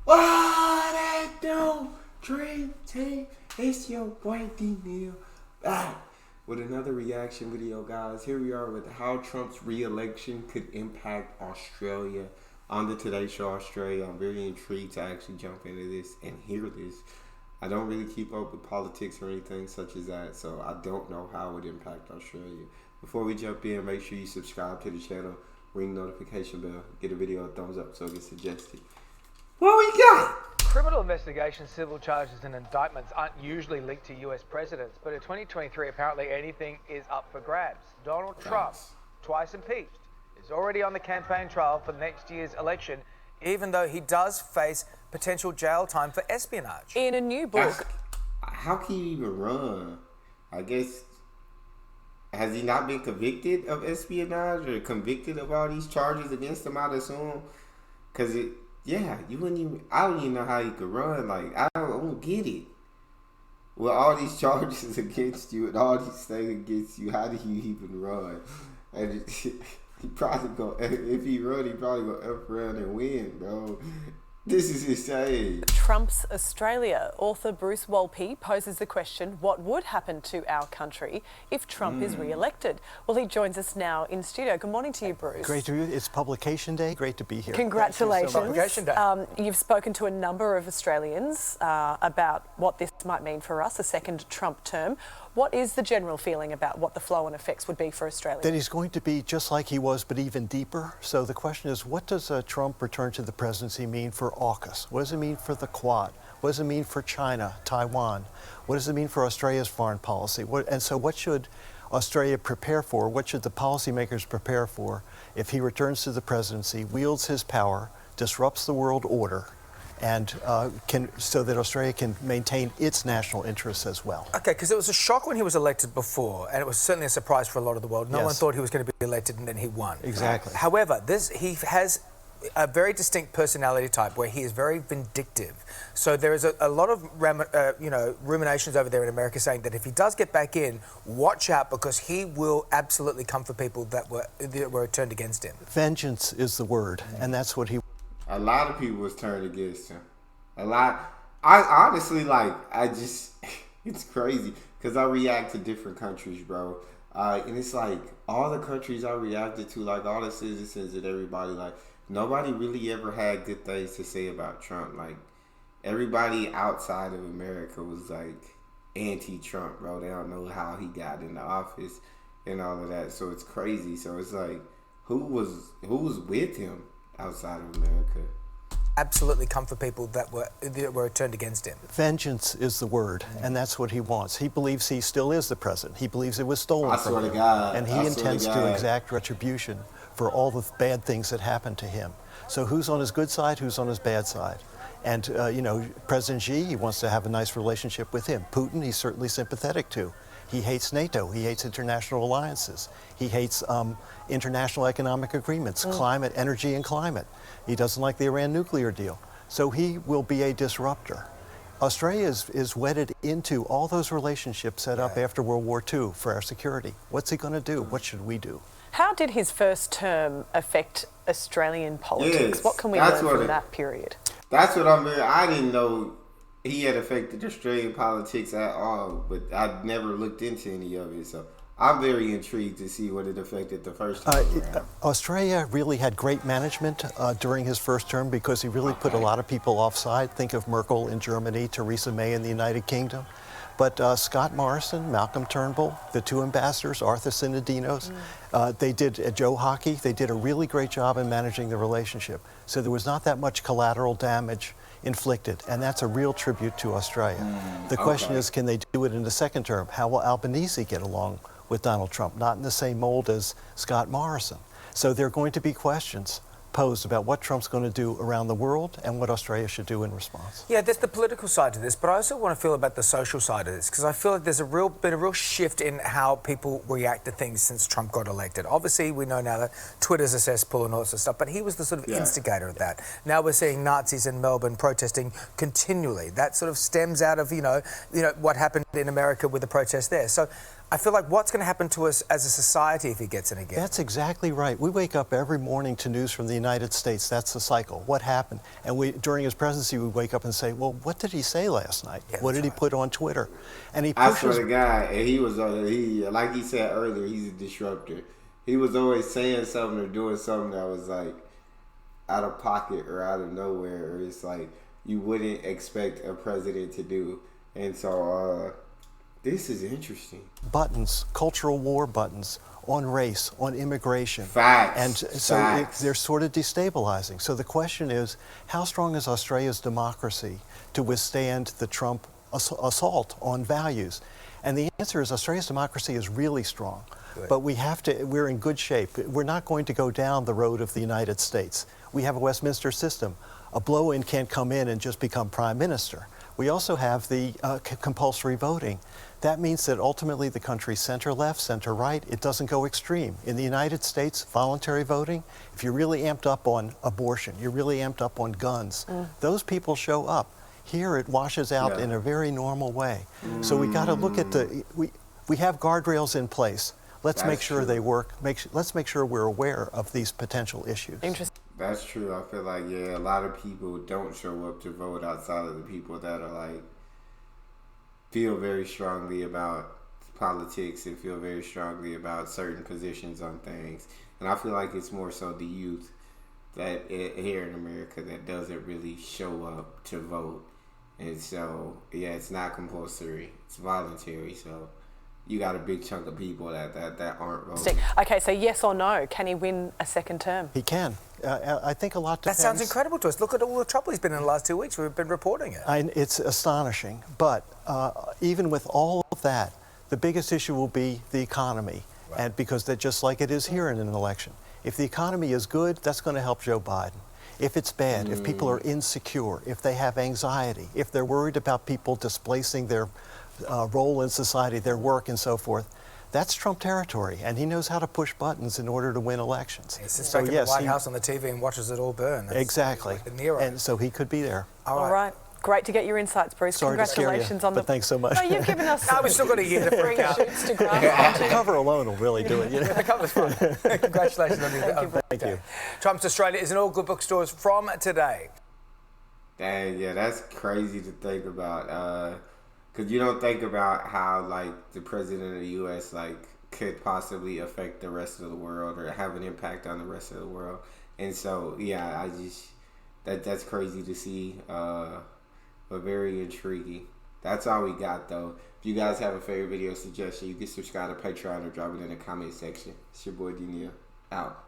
What it do? Dream Team, it's your boy Neal back with another reaction video, guys. Here we are with how Trump's re-election could impact Australia. On the Today Show Australia, I'm very intrigued to actually jump into this and hear this. I don't really keep up with politics or anything such as that, so I don't know how it would impact Australia. Before we jump in, make sure you subscribe to the channel, ring the notification bell, get a video a thumbs up so it gets suggested. What we got? Criminal investigations, civil charges and indictments aren't usually linked to US presidents, but in 2023 apparently anything is up for grabs. Donald Trump, twice impeached, is already on the campaign trail for next year's election, even though he does face potential jail time for espionage. In a new book... How can you even run? I guess, has he not been convicted of espionage or convicted of all these charges against him, I'd assume? Because you wouldn't even, I don't even know how you could run. Like, I don't get it. With all these charges against you and all these things against you, how do you even run? And he probably go, if he run, he probably go up around and win, bro. This is insane. Trump's Australia. Author Bruce Wolpe poses the question, what would happen to our country if Trump is re-elected? Well, he joins us now in studio. Good morning to you, Bruce. Great to be here. It's publication day. Great to be here. Congratulations. Publication day. You've spoken to a number of Australians about what this might mean for us, a second Trump term. What is the general feeling about what the flow and effects would be for Australia? That he's going to be just like he was, but even deeper. So the question is, what does Trump return to the presidency mean for AUKUS? What does it mean for the Quad? What does it mean for China, Taiwan? What does it mean for Australia's foreign policy? And so what should Australia prepare for? What should the policymakers prepare for if he returns to the presidency, wields his power, disrupts the world order, and so that Australia can maintain its national interests as well? Okay, because it was a shock when he was elected before, and it was certainly a surprise for a lot of the world. No one thought he was going to be elected, and then he won. Exactly. However, he has a very distinct personality type where he is very vindictive. So there is a lot of ruminations over there in America saying that if he does get back in, watch out, because he will absolutely come for people that were turned against him. Vengeance is the word, and that's what he... A lot of people was turned against him. A lot. I honestly, it's crazy because I react to different countries, bro. And it's like all the countries I reacted to, like all the citizens and everybody, like nobody really ever had good things to say about Trump. Like everybody outside of America was like anti-Trump, bro. They don't know how he got in the office and all of that. So it's crazy. So it's like who was with him outside of America? Absolutely come for people that were turned against him. Vengeance is the word, and that's what he wants. He believes he still is the president. He believes it was stolen from him. And he intends to exact retribution for all the bad things that happened to him. So who's on his good side, who's on his bad side? And, President Xi, he wants to have a nice relationship with him. Putin, he's certainly sympathetic to. He hates NATO. He hates international alliances. He hates international economic agreements, climate, energy, and climate. He doesn't like the Iran nuclear deal. So he will be a disruptor. Australia is wedded into all those relationships set up after World War II for our security. What's he going to do? What should we do? How did his first term affect Australian politics? What can we learn from that period? That's what I didn't know he had affected Australian politics at all, but I never looked into any of it. So I'm very intrigued to see what it affected the first time around. Australia really had great management during his first term because he really put a lot of people offside. Think of Merkel in Germany, Theresa May in the United Kingdom. But Scott Morrison, Malcolm Turnbull, the two ambassadors, Arthur Sinodinos, they did Joe Hockey. They did a really great job in managing the relationship. So there was not that much collateral damage inflicted, and that's a real tribute to Australia. The question is, can they do it in the second term? How will Albanese get along with Donald Trump? Not in the same mold as Scott Morrison. So there are going to be questions posed about what Trump's going to do around the world and what Australia should do in response. Yeah, there's the political side to this, but I also want to feel about the social side of this, because I feel like there's been a real shift in how people react to things since Trump got elected. Obviously, we know now that Twitter's a cesspool and all sorts of stuff, but he was the sort of instigator of that. Now we're seeing Nazis in Melbourne protesting continually. That sort of stems out of, what happened in America with the protest there. So I feel like what's going to happen to us as a society if he gets in again? That's exactly right. We wake up every morning to news from the United States. That's the cycle. What happened? And during his presidency, we wake up and say, well, what did he say last night? Yeah, what did he put on Twitter? And he I pushes... swear to God, and he was, like he said earlier, he's a disruptor. He was always saying something or doing something that was like out of pocket or out of nowhere, or it's like you wouldn't expect a president to do. And so this is interesting. Buttons, cultural war buttons on race, on immigration. Facts. And so they're sort of destabilizing. So the question is, how strong is Australia's democracy to withstand the Trump assault on values? And the answer is Australia's democracy is really strong. Good. But we're in good shape. We're not going to go down the road of the United States. We have a Westminster system. A blow-in can't come in and just become prime minister. We also have the compulsory voting. That means that ultimately the country's center-left, center-right, it doesn't go extreme. In the United States, voluntary voting, if you're really amped up on abortion, you're really amped up on guns, those people show up. Here it washes out in a very normal way. So we got to look at we have guardrails in place. Let's make sure they work. Let's make sure we're aware of these potential issues. Interesting. That's true. I feel like, a lot of people don't show up to vote outside of the people that are like, feel very strongly about politics and feel very strongly about certain positions on things. And I feel like it's more so the youth that here in America that doesn't really show up to vote. And so, it's not compulsory. It's voluntary. So you got a big chunk of people that aren't voting. Okay, so yes or no, can he win a second term? He can. I think a lot depends. That sounds incredible to us. Look at all the trouble he's been in the last 2 weeks. We've been reporting it. It's astonishing. But even with all of that, the biggest issue will be the economy. Right. And because they're just like it is here in an election. If the economy is good, that's going to help Joe Biden. If it's bad, if people are insecure, if they have anxiety, if they're worried about people displacing their role in society, their work and so forth, that's Trump territory, and he knows how to push buttons in order to win elections. He sits back in the White House on the TV and watches it all burn. That's exactly. Like the Nero. And so he could be there. All right. Great to get your insights, Bruce. Sorry Congratulations to on the. But thanks so much. No, you've given us. No, we've still got a year to freak out. Shoots to grasp. The cover alone will really do it. The cover's fun. Congratulations on you. Thank you. Trump's Australia is in all good bookstores from today. Dang, that's crazy to think about. Because you don't think about how, like, the president of the U.S., like, could possibly affect the rest of the world or have an impact on the rest of the world. And so, I just, that's crazy to see, but very intriguing. That's all we got, though. If you guys have a favorite video suggestion, you can subscribe to Patreon or drop it in the comment section. It's your boy, Neal. Out.